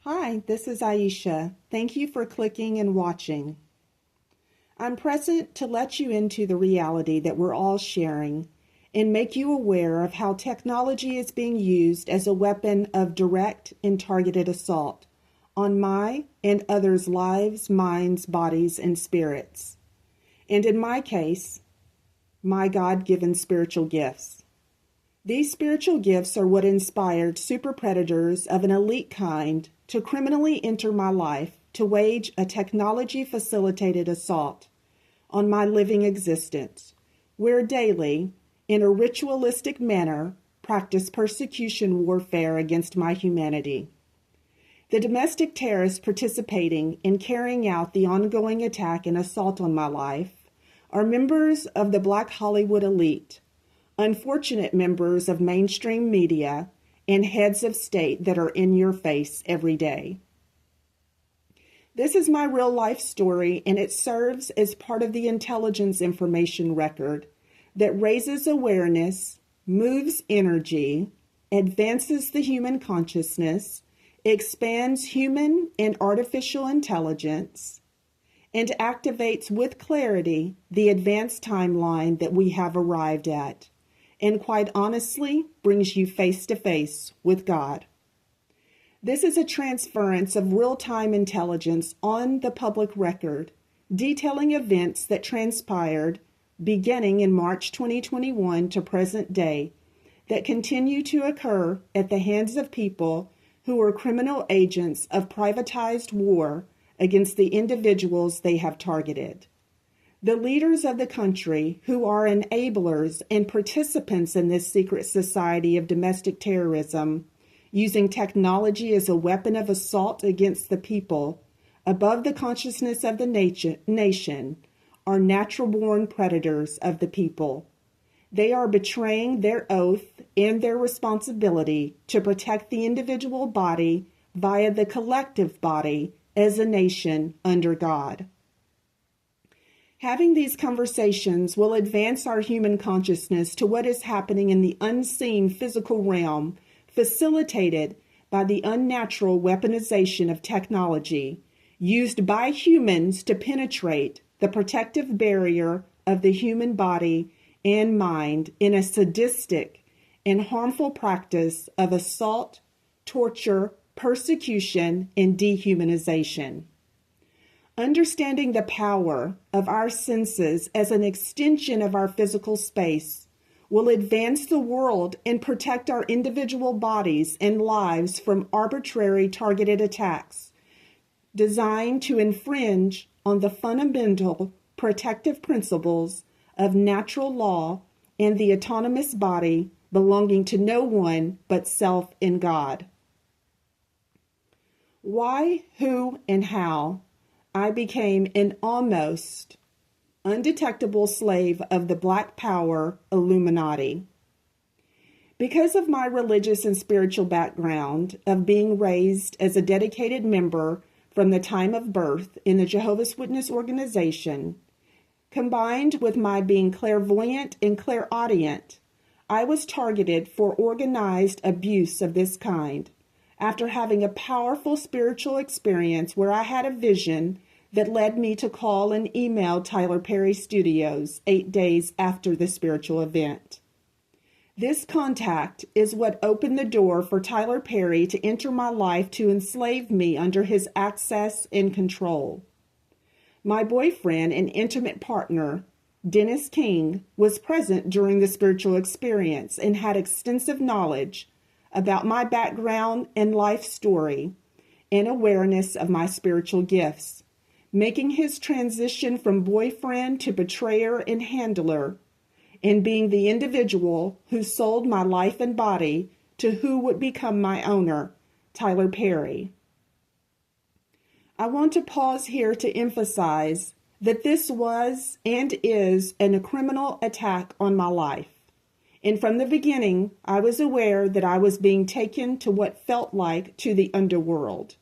Hi, this is Aisha. Thank you for clicking and watching. I'm present to let you into the reality that we're all sharing and make you aware of how technology is being used as a weapon of direct and targeted assault on my and others' lives, minds, bodies, and spirits. And in my case, my God-given spiritual gifts. These spiritual gifts are what inspired super predators of an elite kind to criminally enter my life to wage a technology-facilitated assault on my living existence, where daily, in a ritualistic manner, practice persecution warfare against my humanity. The domestic terrorists participating in carrying out the ongoing attack and assault on my life are members of the Black Hollywood elite, unfortunate members of mainstream media, and heads of state that are in your face every day. This is my real life story, and it serves as part of the intelligence information record that raises awareness, moves energy, advances the human consciousness, expands human and artificial intelligence, and activates with clarity the advanced timeline that we have arrived at, and quite honestly brings you face to face with God. This is a transference of real-time intelligence on the public record, detailing events that transpired beginning in March 2021 to present day that continue to occur at the hands of people who are criminal agents of privatized war against the individuals they have targeted. The leaders of the country who are enablers and participants in this secret society of domestic terrorism, using technology as a weapon of assault against the people, above the consciousness of the nation, are natural-born predators of the people. They are betraying their oath and their responsibility to protect the individual body via the collective body as a nation under God. Having these conversations will advance our human consciousness to what is happening in the unseen physical realm, facilitated by the unnatural weaponization of technology used by humans to penetrate the protective barrier of the human body and mind in a sadistic and harmful practice of assault, torture, persecution, and dehumanization. Understanding the power of our senses as an extension of our physical space will advance the world and protect our individual bodies and lives from arbitrary targeted attacks designed to infringe on the fundamental protective principles of natural law and the autonomous body belonging to no one but self in God. Why, who, and how I became an almost undetectable slave of the Black Power Illuminati. Because of my religious and spiritual background of being raised as a dedicated member from the time of birth in the Jehovah's Witness organization, combined with my being clairvoyant and clairaudient, I was targeted for organized abuse of this kind after having a powerful spiritual experience where I had a vision that led me to call and email Tyler Perry Studios 8 days after the spiritual event. This contact is what opened the door for Tyler Perry to enter my life to enslave me under his access and control. My boyfriend and intimate partner, Dennis King, was present during the spiritual experience and had extensive knowledge about my background and life story and awareness of my spiritual gifts, making his transition from boyfriend to betrayer and handler, and being the individual who sold my life and body to who would become my owner, Tyler Perry. I want to pause here to emphasize that this was and is a criminal attack on my life. And from the beginning, I was aware that I was being taken to what felt like to the underworld.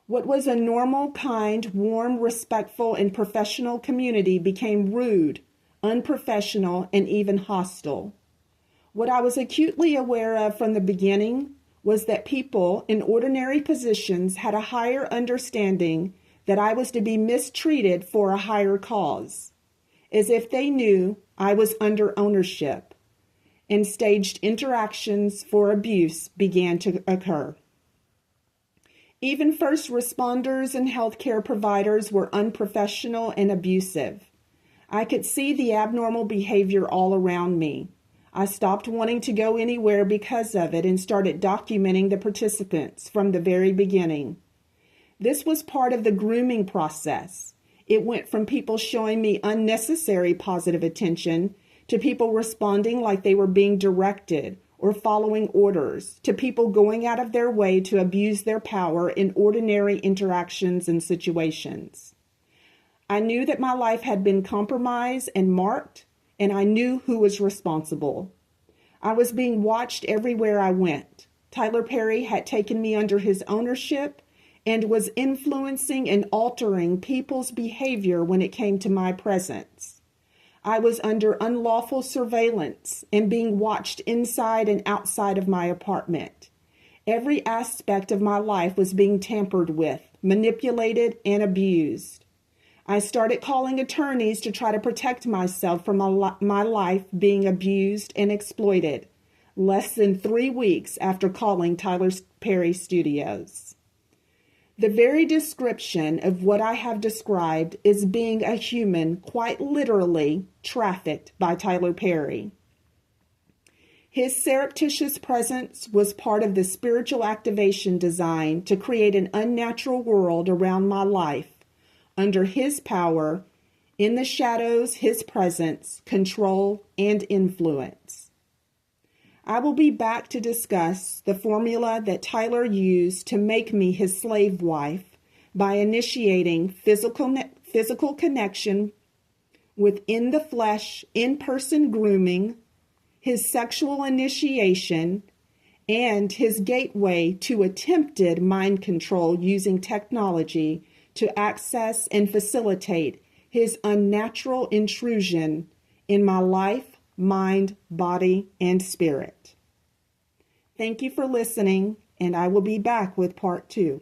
What was a normal, kind, warm, respectful, and professional community became rude, unprofessional, and even hostile. What I was acutely aware of from the beginning was that people in ordinary positions had a higher understanding that I was to be mistreated for a higher cause, as if they knew I was under ownership, and staged interactions for abuse began to occur. Even first responders and healthcare providers were unprofessional and abusive. I could see the abnormal behavior all around me. I stopped wanting to go anywhere because of it and started documenting the participants from the very beginning. This was part of the grooming process. It went from people showing me unnecessary positive attention to people responding like they were being directed or following orders, to people going out of their way to abuse their power in ordinary interactions and situations. I knew that my life had been compromised and marked, and I knew who was responsible. I was being watched everywhere I went. Tyler Perry had taken me under his ownership and was influencing and altering people's behavior when it came to my presence. I was under unlawful surveillance and being watched inside and outside of my apartment. Every aspect of my life was being tampered with, manipulated, and abused. I started calling attorneys to try to protect myself from my life being abused and exploited, less than 3 weeks after calling Tyler Perry Studios. The very description of what I have described is being a human quite literally trafficked by Tyler Perry. His surreptitious presence was part of the spiritual activation designed to create an unnatural world around my life, under his power, in the shadows, his presence, control, and influence. I will be back to discuss the formula that Tyler used to make me his slave wife by initiating physical connection within the flesh, in-person grooming, his sexual initiation, and his gateway to attempted mind control using technology to access and facilitate his unnatural intrusion in my life, mind, body, and spirit. Thank you for listening, and I will be back with part 2.